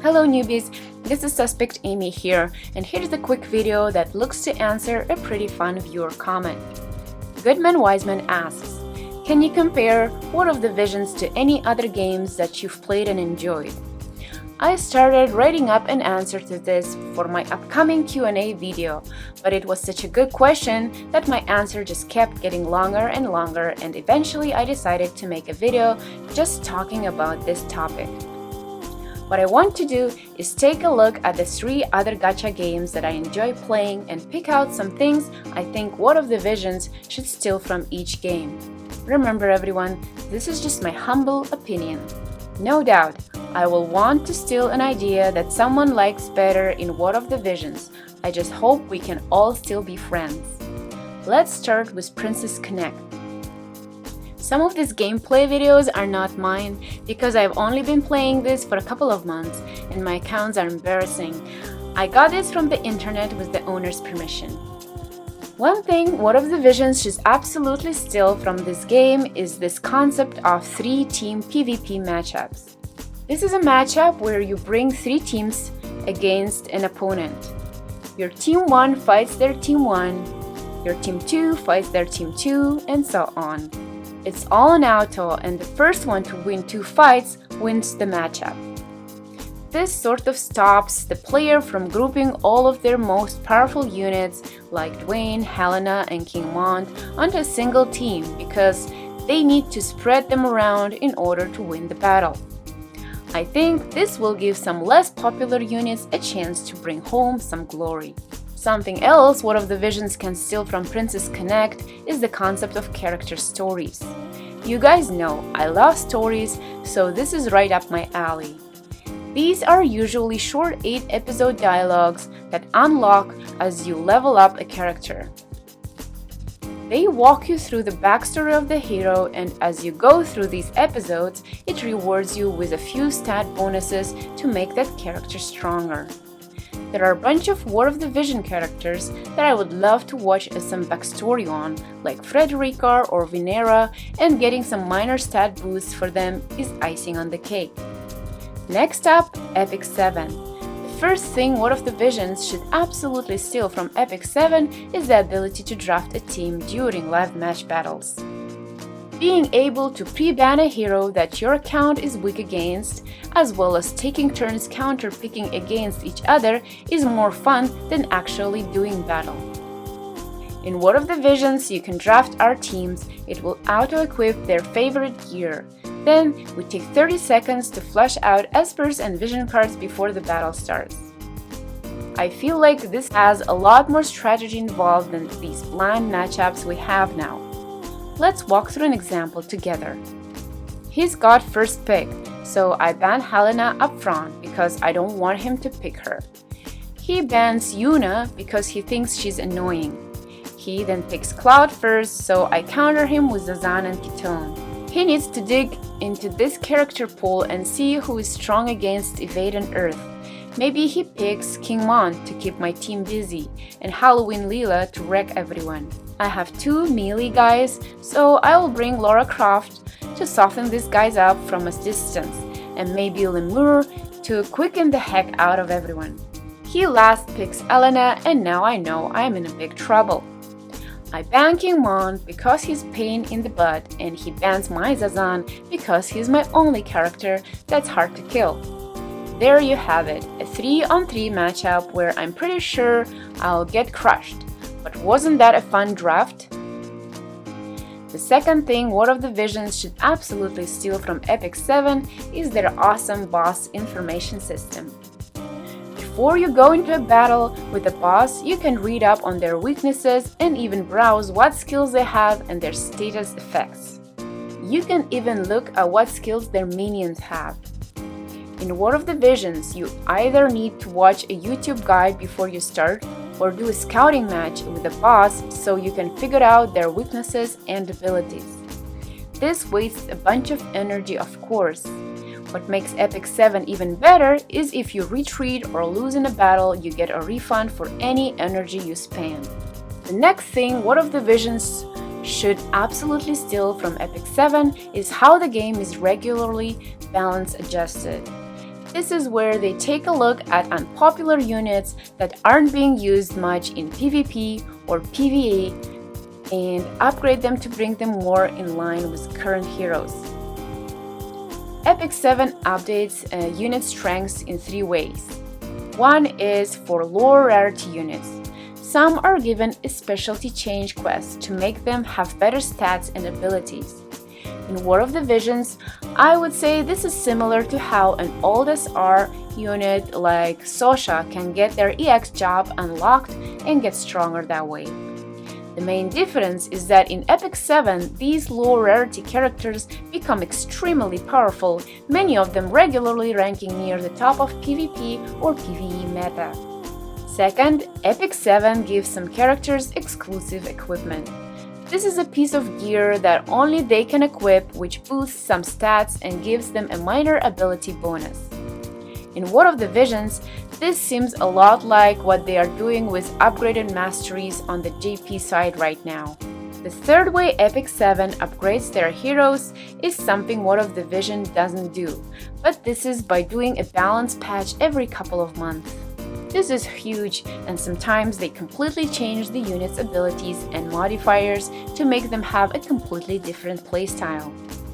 Hello newbies, this is Suspect Amy here, and here's a quick video that looks to answer a pretty fun viewer comment. Goodman Wiseman asks, can you compare War of the Visions to any other games that you've played and enjoyed? I started writing up an answer to this for my upcoming Q&A video, but it was such a good question that my answer just kept getting longer and longer, and eventually I decided to make a video just talking about this topic. What I want to do is take a look at the 3 other gacha games that I enjoy playing and pick out some things I think War of the Visions should steal from each game. Remember everyone, this is just my humble opinion. No doubt, I will want to steal an idea that someone likes better in War of the Visions. I just hope we can all still be friends. Let's start with Princess Connect. Some of these gameplay videos are not mine because I've only been playing this for a couple of months and my accounts are embarrassing. I got this from the internet with the owner's permission. One thing War of the Visions should absolutely steal from this game is this concept of 3-team PvP matchups. This is a matchup where you bring 3 teams against an opponent. Your team 1 fights their team 1, your team 2 fights their team 2, and so on. It's all on auto, and the first one to win 2 fights wins the matchup. This sort of stops the player from grouping all of their most powerful units like Dwayne, Helena, and King Mont onto a single team because they need to spread them around in order to win the battle. I think this will give some less popular units a chance to bring home some glory. Something else War of the Visions can steal from Princess Connect is the concept of character stories. You guys know I love stories, so this is right up my alley. These are usually short 8-episode dialogues that unlock as you level up a character. They walk you through the backstory of the hero, and as you go through these episodes, it rewards you with a few stat bonuses to make that character stronger. There are a bunch of War of the Vision characters that I would love to watch some backstory on, like Frederica or Venera, and getting some minor stat boosts for them is icing on the cake. Next up, Epic 7. The first thing War of the Visions should absolutely steal from Epic 7 is the ability to draft a team during live match battles. Being able to pre-ban a hero that your account is weak against, as well as taking turns counter-picking against each other, is more fun than actually doing battle. In War of the Visions, you can draft our teams, it will auto-equip their favorite gear. Then, we take 30 seconds to flush out espers and vision cards before the battle starts. I feel like this has a lot more strategy involved than these bland matchups we have now. Let's walk through an example together. He's got first pick, so I ban Helena up front because I don't want him to pick her. He bans Yuna because he thinks she's annoying. He then picks Cloud first, so I counter him with Zazan and Kitone. He needs to dig into this character pool and see who is strong against Evade and Earth. Maybe he picks King Mont to keep my team busy, and Halloween Leela to wreck everyone. I have 2 melee guys, so I will bring Lara Croft to soften these guys up from a distance, and maybe Lemur to quicken the heck out of everyone. He last picks Elena, and now I know I am in a big trouble. I ban King Mont because he's pain in the butt, and he bans my Zazan because he's my only character that's hard to kill. There you have it, a 3-on-3 matchup where I'm pretty sure I'll get crushed. But wasn't that a fun draft? The second thing War of the Visions should absolutely steal from Epic 7 is their awesome boss information system. Before you go into a battle with a boss, you can read up on their weaknesses and even browse what skills they have and their status effects. You can even look at what skills their minions have. In War of the Visions, you either need to watch a YouTube guide before you start or do a scouting match with the boss so you can figure out their weaknesses and abilities. This wastes a bunch of energy, of course. What makes Epic 7 even better is if you retreat or lose in a battle, you get a refund for any energy you spend. The next thing War of the Visions should absolutely steal from Epic 7 is how the game is regularly balance adjusted. This is where they take a look at unpopular units that aren't being used much in PvP or PvE and upgrade them to bring them more in line with current heroes. Epic 7 updates unit strengths in 3 ways. One is for lower rarity units. Some are given a specialty change quest to make them have better stats and abilities. In War of the Visions, I would say this is similar to how an old SR unit like Sosha can get their EX job unlocked and get stronger that way. The main difference is that in Epic 7, these low rarity characters become extremely powerful, many of them regularly ranking near the top of PvP or PvE meta. Second, Epic 7 gives some characters exclusive equipment. This is a piece of gear that only they can equip, which boosts some stats and gives them a minor ability bonus. In War of the Visions, this seems a lot like what they are doing with upgraded masteries on the JP side right now. The third way Epic 7 upgrades their heroes is something War of the Vision doesn't do, but this is by doing a balance patch every couple of months. This is huge, and sometimes they completely change the unit's abilities and modifiers to make them have a completely different playstyle.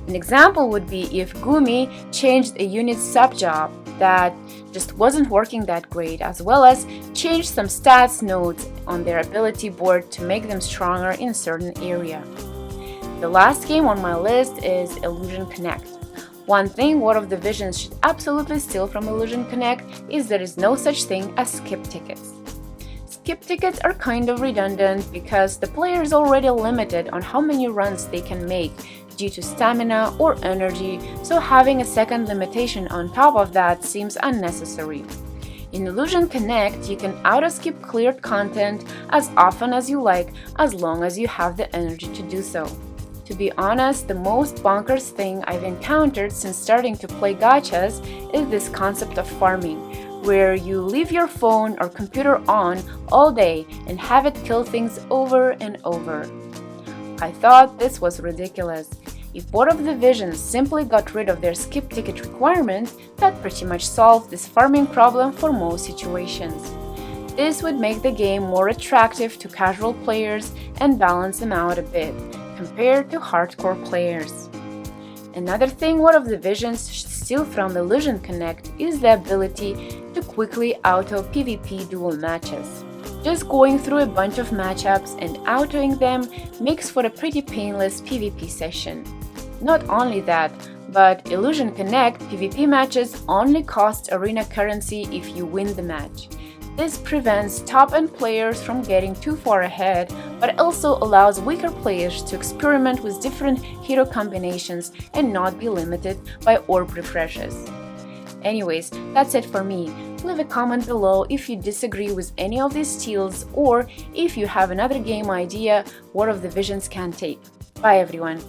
An example would be if Gumi changed a unit's sub-job that just wasn't working that great, as well as changed some stats nodes on their ability board to make them stronger in a certain area. The last game on my list is Illusion Connect. One thing War of the Visions should absolutely steal from Illusion Connect is there is no such thing as skip tickets. Skip tickets are kind of redundant because the player is already limited on how many runs they can make due to stamina or energy, so having a second limitation on top of that seems unnecessary. In Illusion Connect, you can auto-skip cleared content as often as you like, as long as you have the energy to do so. To be honest, the most bonkers thing I've encountered since starting to play gachas is this concept of farming, where you leave your phone or computer on all day and have it kill things over and over. I thought this was ridiculous. If War of the Visions simply got rid of their skip ticket requirement, that pretty much solved this farming problem for most situations. This would make the game more attractive to casual players and balance them out a bit, compared to hardcore players. Another thing War of the Visions should steal from Illusion Connect is the ability to quickly auto PvP duel matches. Just going through a bunch of matchups and autoing them makes for a pretty painless PvP session. Not only that, but Illusion Connect PvP matches only cost arena currency if you win the match. This prevents top-end players from getting too far ahead, but also allows weaker players to experiment with different hero combinations and not be limited by orb refreshes. Anyways, that's it for me. Leave a comment below if you disagree with any of these steals or if you have another game idea War of the Visions can take. Bye everyone!